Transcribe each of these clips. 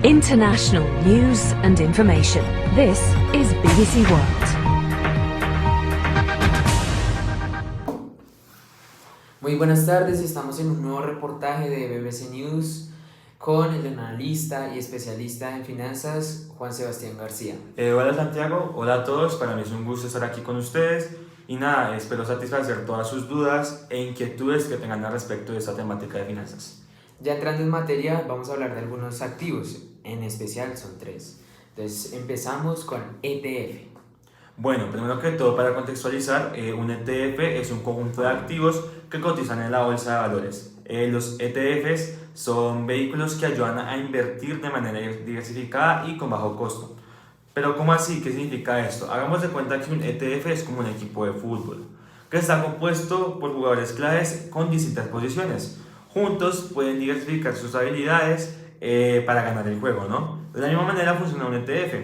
International news and information. This is BBC World. Muy buenas tardes, estamos en un nuevo reportaje de BBC News con el analista y especialista en finanzas, Juan Sebastián García. Hola Santiago, hola a todos, para mí es un gusto estar aquí con ustedes y nada, espero satisfacer todas sus dudas e inquietudes que tengan al respecto de esta temática de finanzas. Ya entrando en materia, vamos a hablar de algunos activos, en especial son 3. Entonces empezamos con ETF. Bueno, primero que todo, para contextualizar, un ETF es un conjunto de activos que cotizan en la bolsa de valores. Los ETFs son vehículos que ayudan a invertir de manera diversificada y con bajo costo. Pero ¿cómo así? ¿Qué significa esto? Hagamos de cuenta que un ETF es como un equipo de fútbol, que está compuesto por jugadores claves con distintas posiciones. Juntos pueden diversificar sus habilidades para ganar el juego, ¿no? De la misma manera funciona un ETF.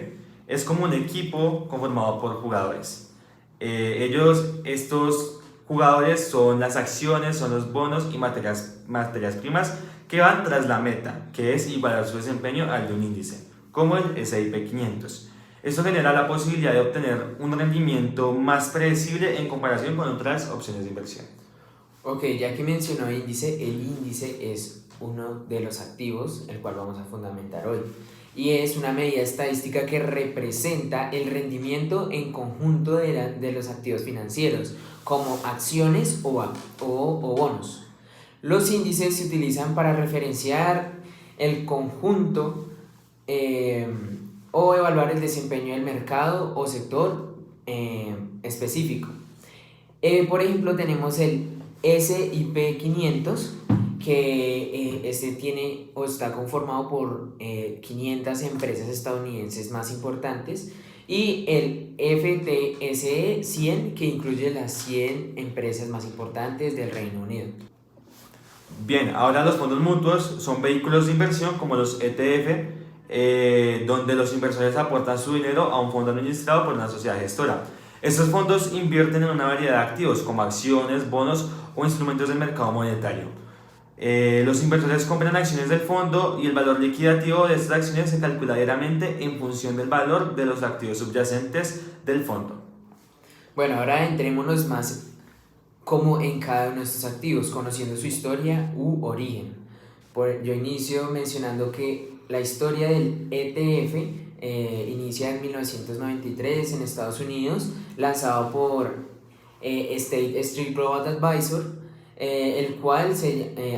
Es como un equipo conformado por jugadores. Estos jugadores son las acciones, son los bonos y materias primas que van tras la meta, que es igualar su desempeño al de un índice, como el S&P 500. Esto genera la posibilidad de obtener un rendimiento más predecible en comparación con otras opciones de inversión. Ok, ya que mencionó índice, el índice es uno de los activos, el cual vamos a fundamentar hoy. Y es una medida estadística que representa el rendimiento en conjunto de los activos financieros, como acciones o bonos. Los índices se utilizan para referenciar el conjunto o evaluar el desempeño del mercado o sector específico. Por ejemplo, tenemos el S&P 500, que tiene o está conformado por 500 empresas estadounidenses más importantes, y el FTSE 100, que incluye las 100 empresas más importantes del Reino Unido. Bien, ahora los fondos mutuos son vehículos de inversión como los ETF, donde los inversores aportan su dinero a un fondo administrado por una sociedad gestora. Estos fondos invierten en una variedad de activos como acciones, bonos o instrumentos del mercado monetario. Los inversores compran acciones del fondo y el valor liquidativo de estas acciones se calcula diariamente en función del valor de los activos subyacentes del fondo. Bueno, ahora entrémonos más como en cada uno de estos activos, conociendo su historia u origen. Yo inicio mencionando que la historia del ETF inicia en 1993 en Estados Unidos, lanzado por State Street Global Advisor, el cual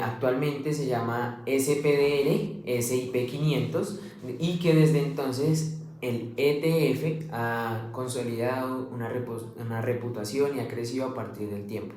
actualmente se llama SPDR, S&P 500, y que desde entonces el ETF ha consolidado una reputación y ha crecido a partir del tiempo.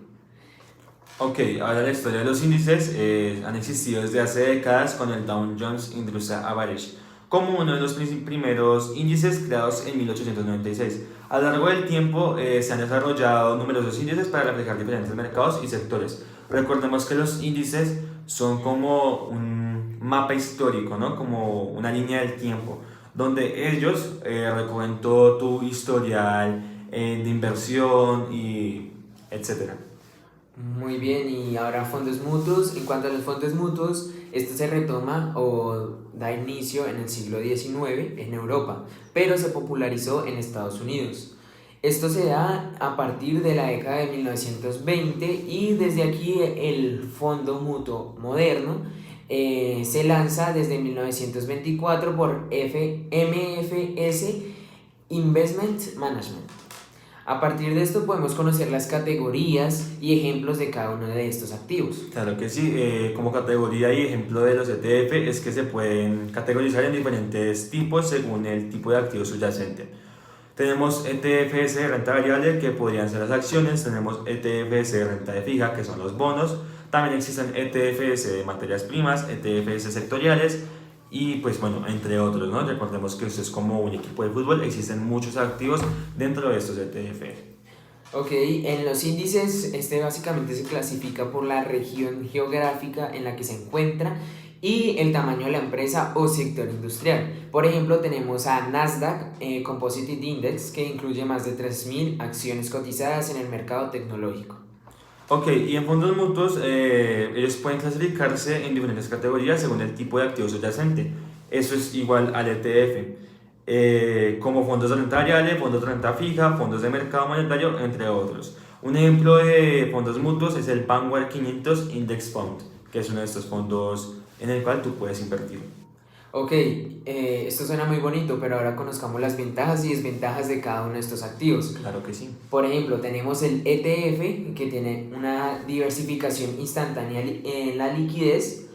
Ok, ahora la historia de los índices han existido desde hace décadas con el Dow Jones Industrial Average como uno de los primeros índices creados en 1896. A lo largo del tiempo se han desarrollado numerosos índices para reflejar diferentes mercados y sectores. Recordemos que los índices son como un mapa histórico, ¿no? Como una línea del tiempo, donde ellos recogen todo tu historial de inversión y etcétera. Muy bien, y ahora fondos mutuos. En cuanto a los fondos mutuos, esto se retoma o da inicio en el siglo XIX en Europa, pero se popularizó en Estados Unidos. Esto se da a partir de la década de 1920 y desde aquí el fondo mutuo moderno se lanza desde 1924 por MFS Investment Management. A partir de esto podemos conocer las categorías y ejemplos de cada uno de estos activos. Claro que sí, como categoría y ejemplo de los ETF es que se pueden categorizar en diferentes tipos según el tipo de activo subyacente. Tenemos ETFs de renta variable, que podrían ser las acciones. Tenemos ETFs de renta fija, que son los bonos. También existen ETFs de materias primas, ETFs sectoriales y pues bueno, entre otros, ¿no? Recordemos que esto es como un equipo de fútbol, existen muchos activos dentro de estos ETFs. Ok, en los índices básicamente se clasifica por la región geográfica en la que se encuentra y el tamaño de la empresa o sector industrial. Por ejemplo, tenemos a Nasdaq Composite Index, que incluye más de 3.000 acciones cotizadas en el mercado tecnológico. Ok, y en fondos mutuos ellos pueden clasificarse en diferentes categorías según el tipo de activo subyacente. eso es igual al ETF, como fondos de renta variable, fondos de renta fija, fondos de mercado monetario, entre otros. Un ejemplo de fondos mutuos es el Vanguard 500 Index Fund, que es uno de estos fondos en el cual tú puedes invertir. Ok, esto suena muy bonito, pero ahora conozcamos las ventajas y desventajas de cada uno de estos activos. Claro que sí. Por ejemplo, tenemos el ETF, que tiene una diversificación instantánea en la liquidez,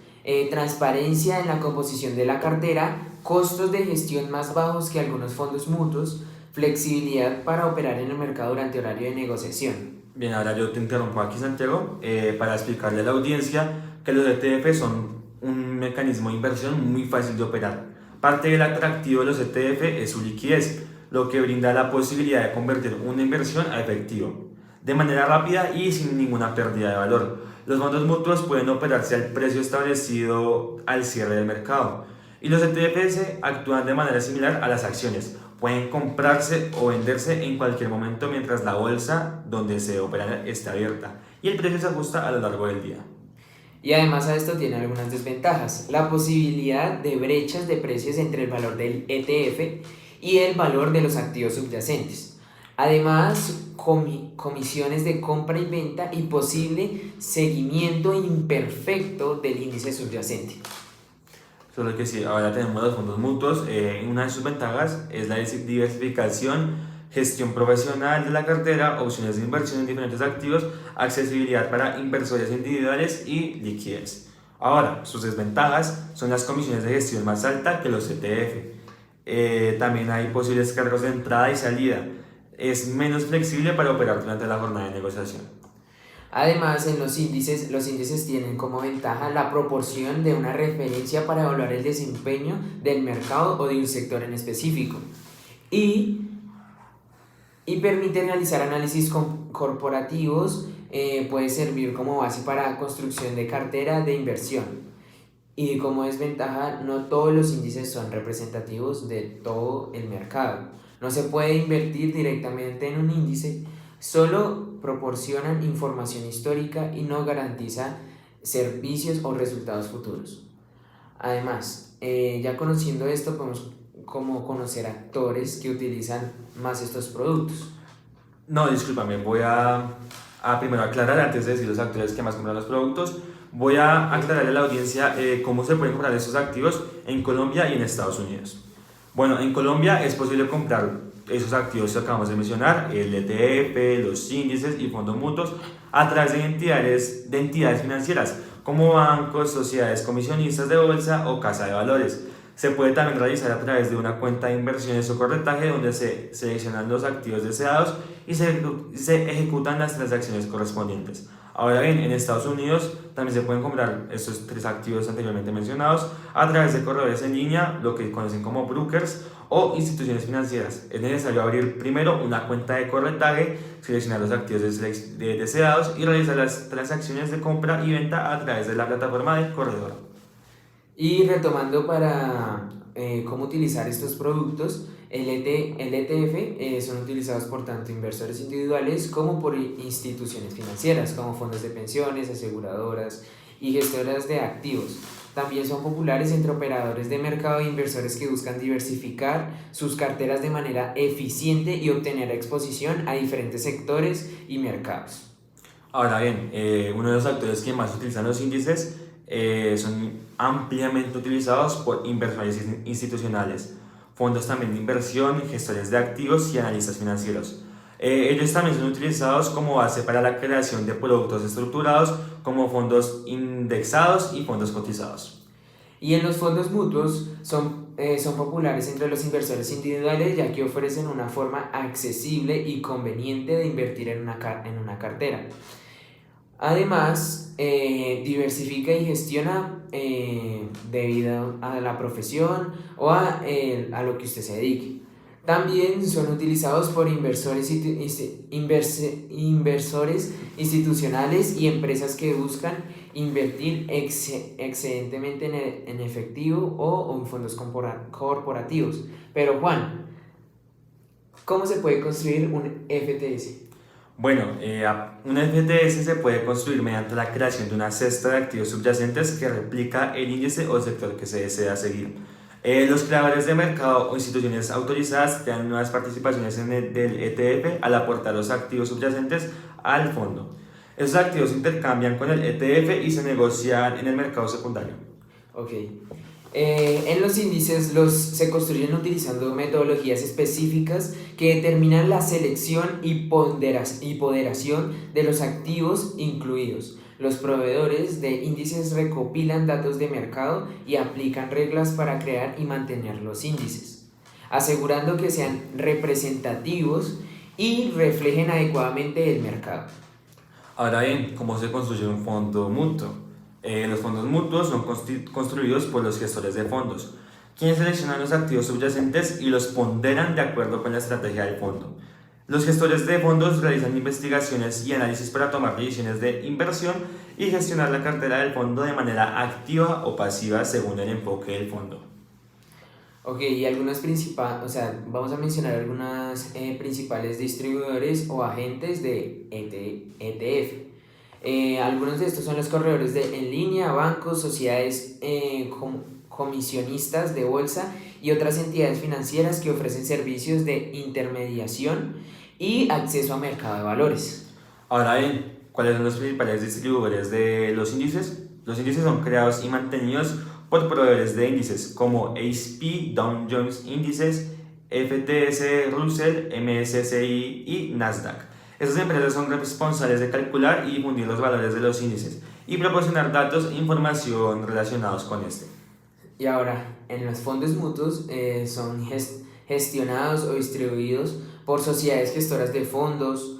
transparencia en la composición de la cartera, costos de gestión más bajos que algunos fondos mutuos, flexibilidad para operar en el mercado durante horario de negociación. Bien, ahora yo te interrumpo aquí, Santiago, para explicarle a la audiencia que los ETF son un mecanismo de inversión muy fácil de operar. Parte del atractivo de los ETF es su liquidez, lo que brinda la posibilidad de convertir una inversión a efectivo, de manera rápida y sin ninguna pérdida de valor. Los fondos mutuos pueden operarse al precio establecido al cierre del mercado, y los ETFs actúan de manera similar a las acciones. Pueden comprarse o venderse en cualquier momento mientras la bolsa donde se opera esté abierta, y el precio se ajusta a lo largo del día. Y además a esto tiene algunas desventajas. La posibilidad de brechas de precios entre el valor del ETF y el valor de los activos subyacentes. Además, comisiones de compra y venta y posible seguimiento imperfecto del índice subyacente. Solo que sí, ahora tenemos los fondos mutuos. Una de sus ventajas es la diversificación, gestión profesional de la cartera, opciones de inversión en diferentes activos, accesibilidad para inversores individuales y liquidez. Ahora, sus desventajas son las comisiones de gestión más altas que los ETF. También hay posibles cargos de entrada y salida. Es menos flexible para operar durante la jornada de negociación. Además, en los índices tienen como ventaja la proporción de una referencia para evaluar el desempeño del mercado o de un sector en específico. Y permite realizar análisis corporativos, puede servir como base para construcción de cartera de inversión. Y como desventaja, no todos los índices son representativos de todo el mercado. No se puede invertir directamente en un índice, solo proporcionan información histórica y no garantiza servicios o resultados futuros. Además, ya conociendo esto, podemos como conocer actores que utilizan más estos productos. No, discúlpame, voy a primero aclarar antes de decir los actores que más compran los productos. Voy a aclararle a la audiencia cómo se pueden comprar estos activos en Colombia y en Estados Unidos. Bueno, en Colombia es posible comprar esos activos que acabamos de mencionar, el ETF, los índices y fondos mutuos, a través de entidades financieras como bancos, sociedades comisionistas de bolsa o casa de valores. Se puede también realizar a través de una cuenta de inversiones o corretaje donde se seleccionan los activos deseados y se ejecutan las transacciones correspondientes. Ahora bien, en Estados Unidos también se pueden comprar estos tres activos anteriormente mencionados a través de corredores en línea, lo que conocen como brokers o instituciones financieras. Es necesario abrir primero una cuenta de corretaje, seleccionar los activos deseados y realizar las transacciones de compra y venta a través de la plataforma del corredor. Y retomando para cómo utilizar estos productos, el ETF son utilizados por tanto inversores individuales como por instituciones financieras, como fondos de pensiones, aseguradoras y gestoras de activos. También son populares entre operadores de mercado e inversores que buscan diversificar sus carteras de manera eficiente y obtener exposición a diferentes sectores y mercados. Ahora bien, uno de los actores que más utilizan los índices son ampliamente utilizados por inversores institucionales, fondos también de inversión, gestores de activos y analistas financieros. Ellos también son utilizados como base para la creación de productos estructurados como fondos indexados y fondos cotizados. Y en los fondos mutuos son populares entre los inversores individuales, ya que ofrecen una forma accesible y conveniente de invertir en una cartera. Además, diversifica y gestiona debido a la profesión o a lo que usted se dedique. También son utilizados por inversores institucionales y empresas que buscan invertir excedentemente en efectivo o en fondos corporativos. Pero Juan, ¿cómo se puede construir un FTS? Bueno, un FTS se puede construir mediante la creación de una cesta de activos subyacentes que replica el índice o sector que se desea seguir. Los creadores de mercado o instituciones autorizadas crean nuevas participaciones del ETF al aportar los activos subyacentes al fondo. Esos activos se intercambian con el ETF y se negocian en el mercado secundario. Ok. En los índices se construyen utilizando metodologías específicas que determinan la selección y ponderación de los activos incluidos. Los proveedores de índices recopilan datos de mercado y aplican reglas para crear y mantener los índices, asegurando que sean representativos y reflejen adecuadamente el mercado. Ahora bien, ¿cómo se construye un fondo mutuo? Los fondos mutuos son construidos por los gestores de fondos, quienes seleccionan los activos subyacentes y los ponderan de acuerdo con la estrategia del fondo. Los gestores de fondos realizan investigaciones y análisis para tomar decisiones de inversión y gestionar la cartera del fondo de manera activa o pasiva según el enfoque del fondo. Ok, y vamos a mencionar algunos principales distribuidores o agentes de ETF. Algunos de estos son los corredores en línea, bancos, sociedades comisionistas de bolsa y otras entidades financieras que ofrecen servicios de intermediación y acceso a mercado de valores. Ahora bien, ¿cuáles son los principales distribuidores de los índices? Los índices son creados y mantenidos por proveedores de índices como S&P Dow Jones Índices, FTSE Russell, MSCI y Nasdaq. Estas empresas son responsables de calcular y difundir los valores de los índices y proporcionar datos e información relacionados con este. Y ahora, en los fondos mutuos son gestionados o distribuidos por sociedades gestoras de fondos,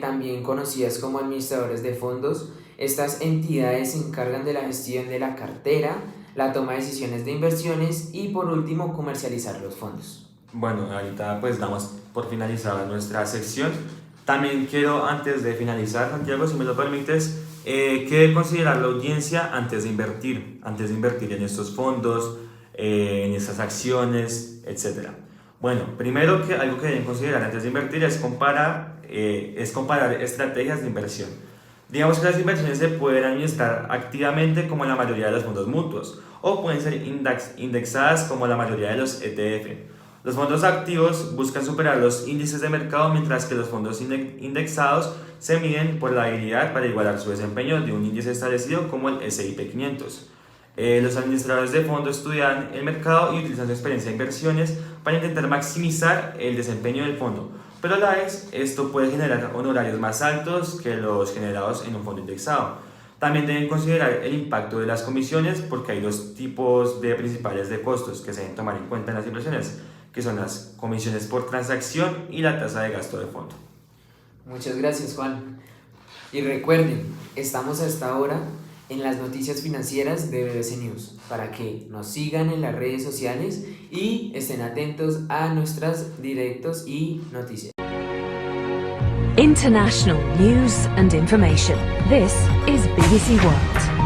también conocidas como administradores de fondos. Estas entidades se encargan de la gestión de la cartera, la toma de decisiones de inversiones y por último comercializar los fondos. Bueno, ahorita pues damos por finalizada nuestra sección. También quiero, antes de finalizar, Santiago, si me lo permites, ¿qué debe considerar la audiencia antes de invertir en estos fondos, en estas acciones, etcétera? Bueno, primero algo que deben considerar antes de invertir es comparar estrategias de inversión. Digamos que las inversiones se pueden administrar activamente como la mayoría de los fondos mutuos o pueden ser indexadas como la mayoría de los ETF. Los fondos activos buscan superar los índices de mercado, mientras que los fondos indexados se miden por la habilidad para igualar su desempeño de un índice establecido como el S&P 500. Los administradores de fondos estudian el mercado y utilizan su experiencia de inversiones para intentar maximizar el desempeño del fondo, pero a la vez esto puede generar honorarios más altos que los generados en un fondo indexado. También deben considerar el impacto de las comisiones, porque hay dos tipos principales de costos que se deben tomar en cuenta en las inversiones, que son las comisiones por transacción y la tasa de gasto de fondo. Muchas gracias, Juan. Y recuerden, estamos hasta ahora en las noticias financieras de BBC News, para que nos sigan en las redes sociales y estén atentos a nuestros directos y noticias. International news and information. This is BBC World.